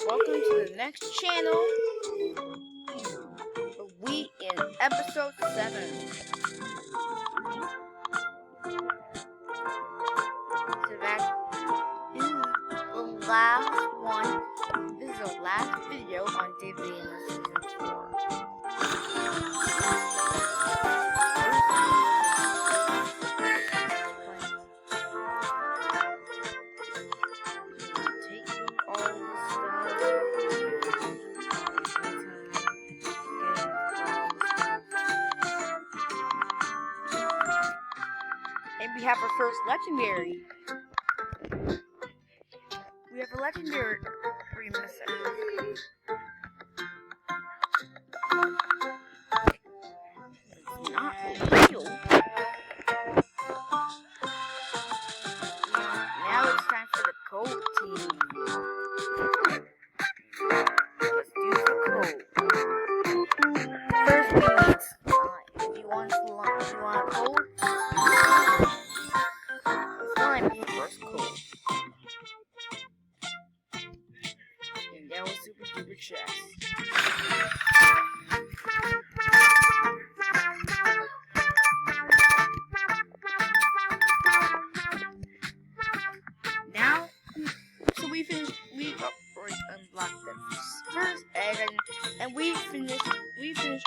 welcome to the next channel. We in episode 7. So that is the last one. This is the last video on David and the Season 4. And we have our first legendary. We have a legendary. Wait a second. It's not real. Now it's time for the code team. Let's do the code. First we need slime. You want slime? You want a code? Slime is the first code. And that was super duper chest. Now, so we finished. We unlocked the first egg, and we finished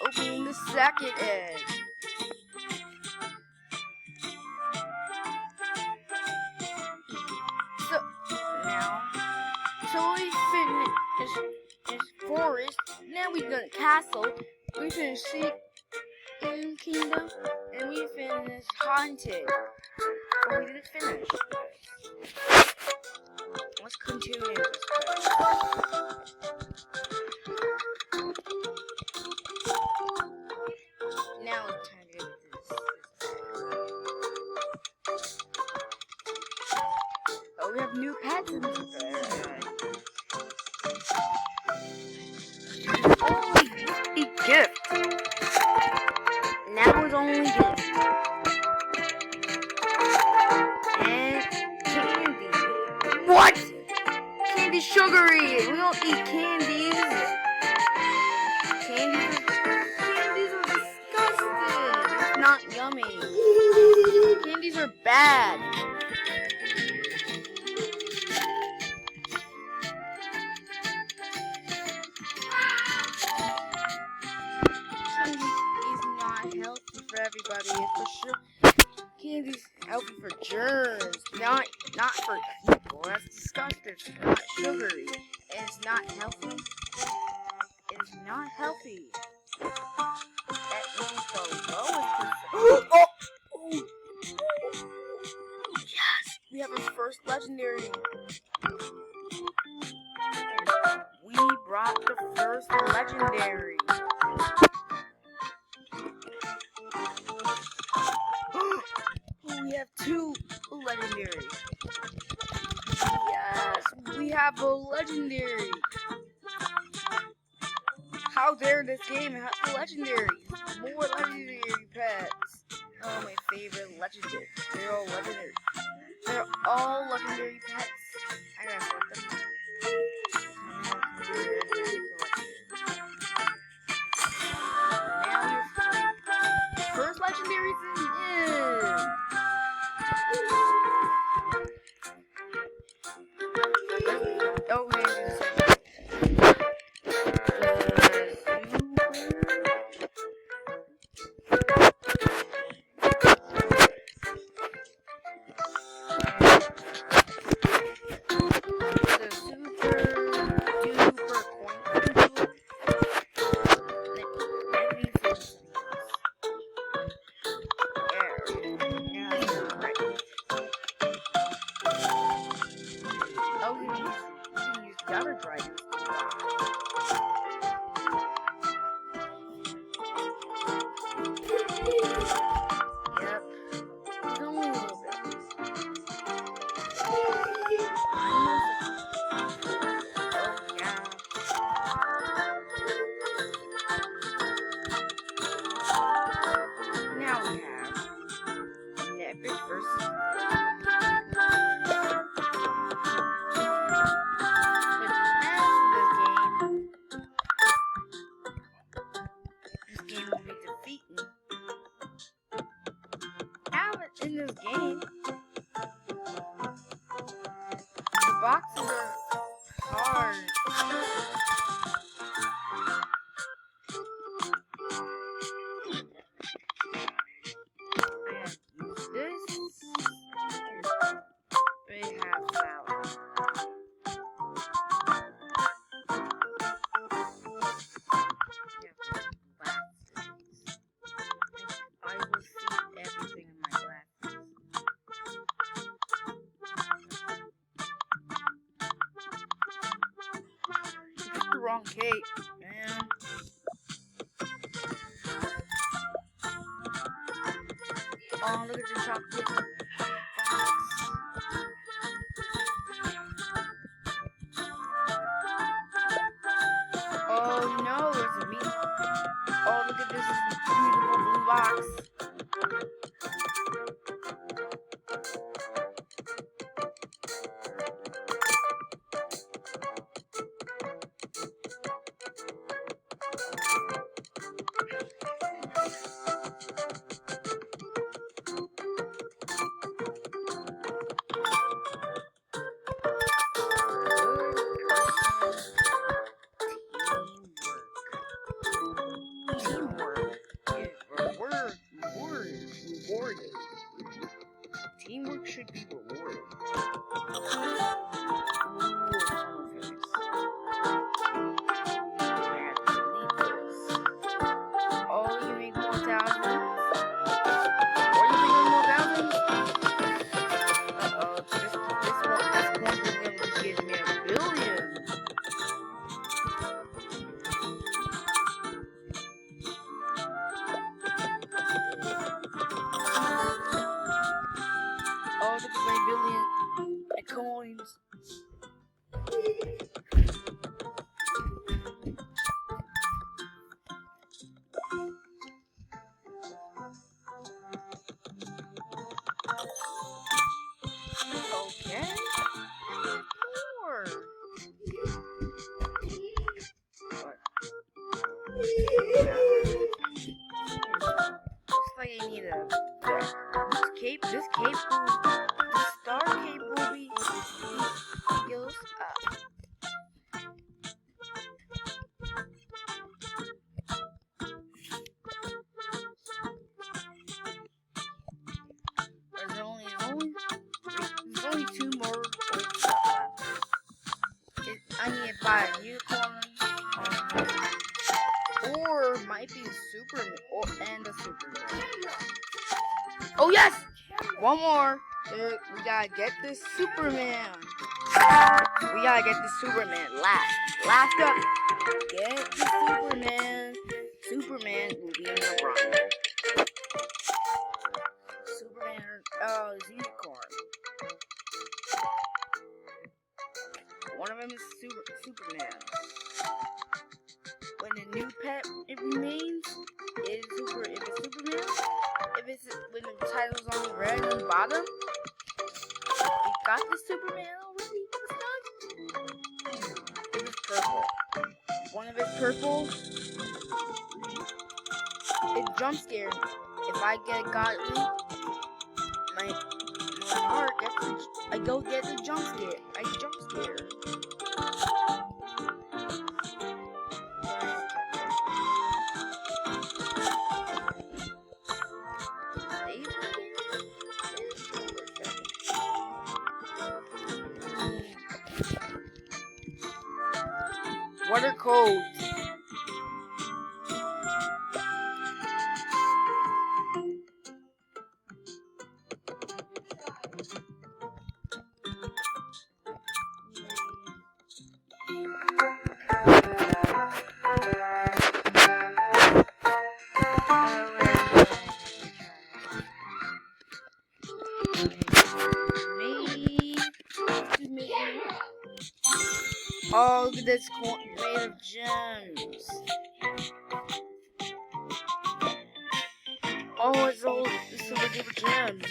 opening the second egg. So we finished forest. Now we done castle. We finished Sea Kingdom, and we finished haunted. But we didn't finish. Let's continue this quest. Now it's time to get this. Oh, we have new pets in this bed. Only a gift. Now it's only gift. And candy. What? Candy sugary. We don't eat candies. Candies are disgusting. It's not yummy. Candies are bad. For everybody, for sure. Candy's healthy for germs, not for people. That's disgusting. It's not sugary, and it's not healthy. It's not healthy. That means the lowest. Oh! Yes, we have our first legendary. We brought the first legendary. We have 2 legendaries. Yes, we have a legendary. How dare this game have legendaries? More legendary pets. Oh, my favorite legendary. They're all legendary. They're all legendary pets. I gotta sort them. Now you're free. First legendary is in. Oh, we didn't do the same. wrong cape, man. Oh, look at the chocolate box. Oh no, it's a meat. Oh, look at this beautiful blue box. Teamwork should be rewarded. Oh, you make more thousands? Or you make more thousands? Uh-oh, this one is gonna give me a billion. Oh, look at my billion coins. Okay. More. What? Looks like I need a cape. This cape will, the star cape will be goes up. There's only two more stuff left. I need to buy a unicorn, or might be a Superman, and a Superman. Oh yes! One more. We gotta get this Superman. We gotta get the Superman last up. Get the Superman. Superman will be in the run. Superman, is unicorn. One of them is Superman. When the new pet it remains is Superman. When the title's on red on the bottom, we got the Superman already this time. It was purple. One of it's purple. It jump scared me. If I get godly, my heart gets. I go get the jump scare. I jump scare. What are codes? Oh, look at this coin made of gems. Oh, it's all this is different gems.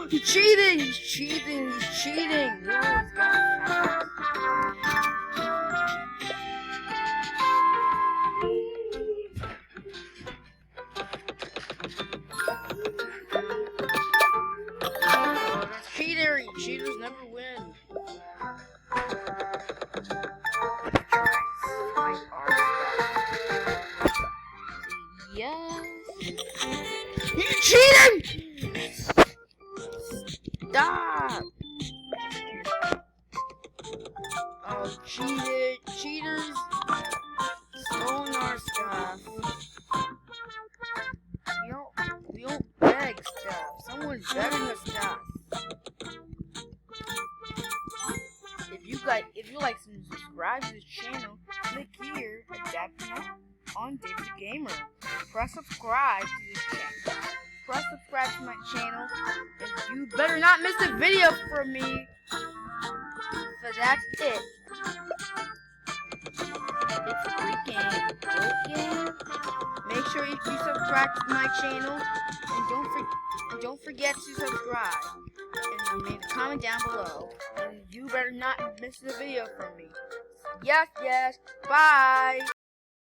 He's cheating! He's cheating! He's cheating! Whoa, he's got fast. Oh, that's cheater! Cheaters never win. Yes. You cheating! Stop! Oh, cheaters stolen our stuff. We don't beg stuff. Someone's begging us stuff. If you like to subscribe to this channel, click here, Adapting on David the Gamer. Press subscribe to this channel. Press subscribe to my channel, and you better not miss a video from me. So that's it. It's a great game. Make sure you subscribe to my channel, and don't forget to subscribe. And leave a comment down below. And you better not miss the video from me. Yes. Bye.